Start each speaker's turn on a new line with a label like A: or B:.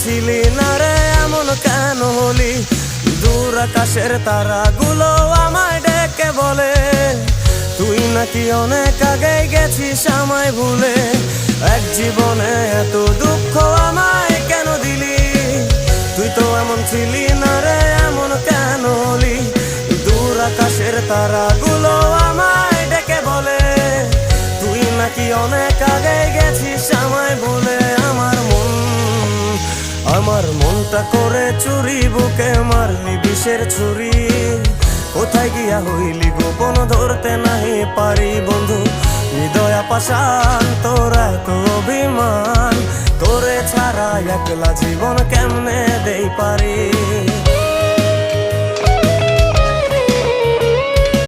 A: ছিলি না রে এমন কেন হলি? দূর আকাশের তারাগুলো আমায় ডেকে বলে তুই নাকি অনেক আগে গেছিস আমায় ভুলে। এক জীবনে এত দুঃখ আমায় কেন দিলি? তুই তো এমন ছিলি না রে এমন কেন হলি? দূর আকাশের তারাগুলো আমায় ডেকে বলে তুই নাকি অনেক আগে গেছিস আমায় ভুলে। আমার মনটা করে চুরি, বুকে মারলি বিষের ছুরি। কোথায় গিয়া হইলি গোপন ধরতে নাহি পারি বন্ধু। হৃদয় পাষাণ তোর এত অভিমান, তোরে ছাড়া একলা জীবন কেমনে দেই পারি।